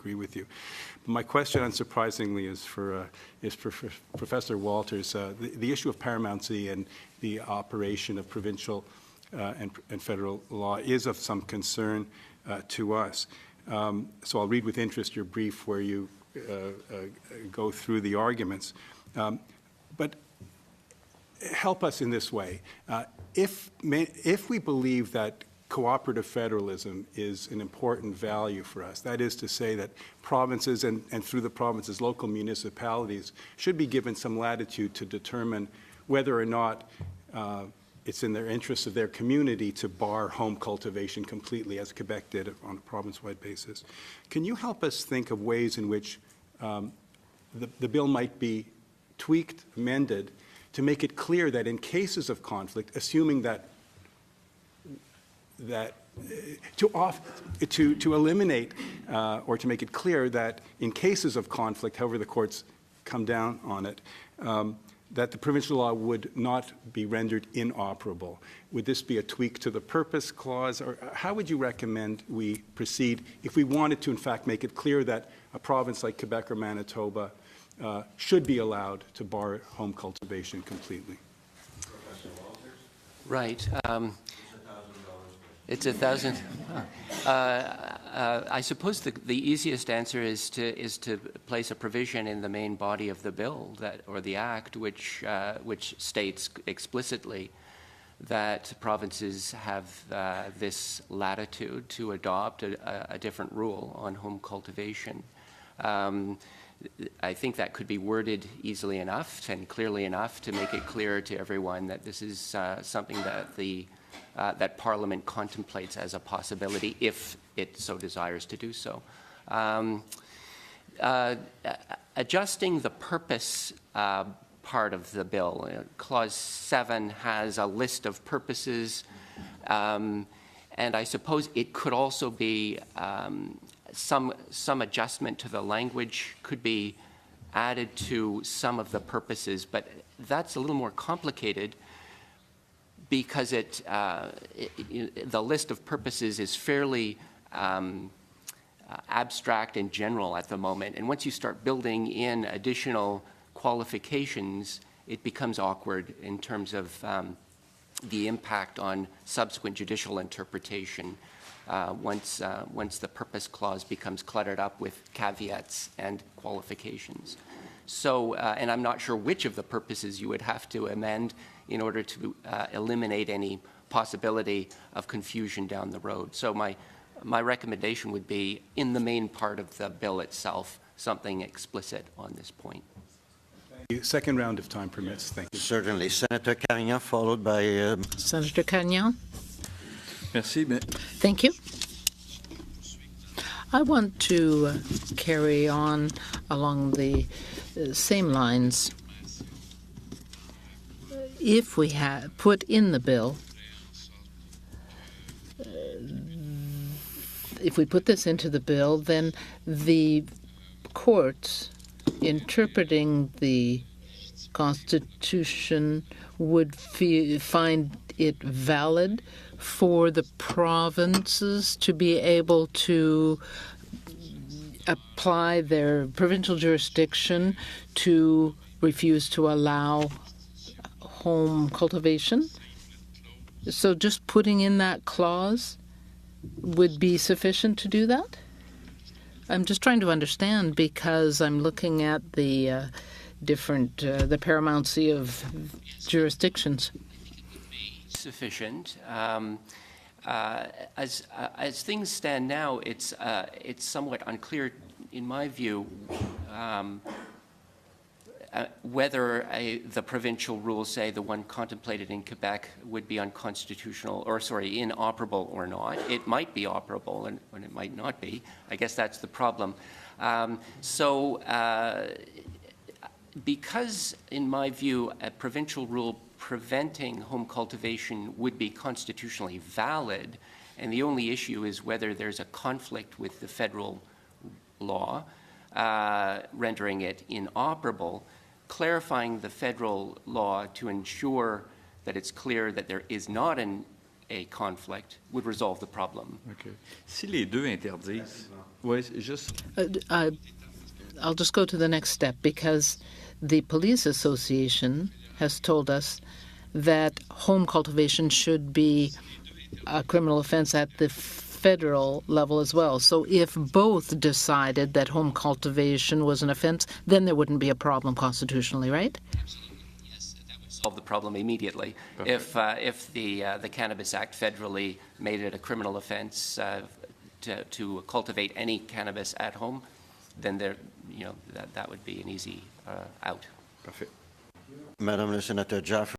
agree with you. But my question, unsurprisingly, is for Professor Walters. The issue of paramountcy and the operation of provincial and federal law is of some concern to us. So I'll read with interest your brief where you go through the arguments. But help us in this way. If we believe that cooperative federalism is an important value for us, that is to say that provinces and through the provinces, local municipalities should be given some latitude to determine whether or not it's in their interest of their community to bar home cultivation completely, as Quebec did on a province-wide basis. Can you help us think of ways in which the bill might be tweaked, amended, to make it clear that in cases of conflict, assuming that to eliminate or to make it clear that in cases of conflict, however the courts come down on it, that the provincial law would not be rendered inoperable? Would this be a tweak to the purpose clause, or how would you recommend we proceed if we wanted to, in fact, make it clear that a province like Quebec or Manitoba should be allowed to bar home cultivation completely? Professor Walters? Right. It's $1,000. I suppose the easiest answer is to place a provision in the main body of the bill or the act, which states explicitly that provinces have this latitude to adopt a different rule on home cultivation. I think that could be worded easily enough and clearly enough to make it clear to everyone that this is something that that Parliament contemplates as a possibility if it so desires to do so. Adjusting the purpose part of the bill, Clause 7 has a list of purposes, and I suppose it could also be some adjustment to the language could be added to some of the purposes, but that's a little more complicated because the list of purposes is fairly abstract and general at the moment. And once you start building in additional qualifications, it becomes awkward in terms of the impact on subsequent judicial interpretation once the purpose clause becomes cluttered up with caveats and qualifications. So, and I'm not sure which of the purposes you would have to amend in order to eliminate any possibility of confusion down the road. So my recommendation would be, in the main part of the bill itself, something explicit on this point. Thank you. Second round, if time permits. Thank you. Certainly. Senator Carignan, followed by... Senator Carignan. Merci. Thank you. I want to carry on along the same lines. If we had put in the bill, if we put this into the bill, then the courts interpreting the Constitution would find it valid for the provinces to be able to apply their provincial jurisdiction to refuse to allow home cultivation. So just putting in that clause would be sufficient to do that? I'm just trying to understand because I'm looking at the the paramountcy of jurisdictions. Sufficient. As things stand now, it's somewhat unclear, in my view, whether the provincial rules, say the one contemplated in Quebec, would be unconstitutional, or sorry, inoperable or not. It might be operable, and it might not be. I guess that's the problem. Because, in my view, a provincial rule preventing home cultivation would be constitutionally valid, and the only issue is whether there's a conflict with the federal law rendering it inoperable, clarifying the federal law to ensure that it's clear that there is not a conflict would resolve the problem. Okay. Si les deux interdisent, Oui, juste. I'll just go to the next step because the Police Association has told us that home cultivation should be a criminal offense at the federal level as well. So if both decided that home cultivation was an offense, then there wouldn't be a problem constitutionally, right? Solve the problem immediately. If the Cannabis Act federally made it a criminal offense to cultivate any cannabis at home, then that would be an easy out. Parfait. Madame le sénateur Jaffray.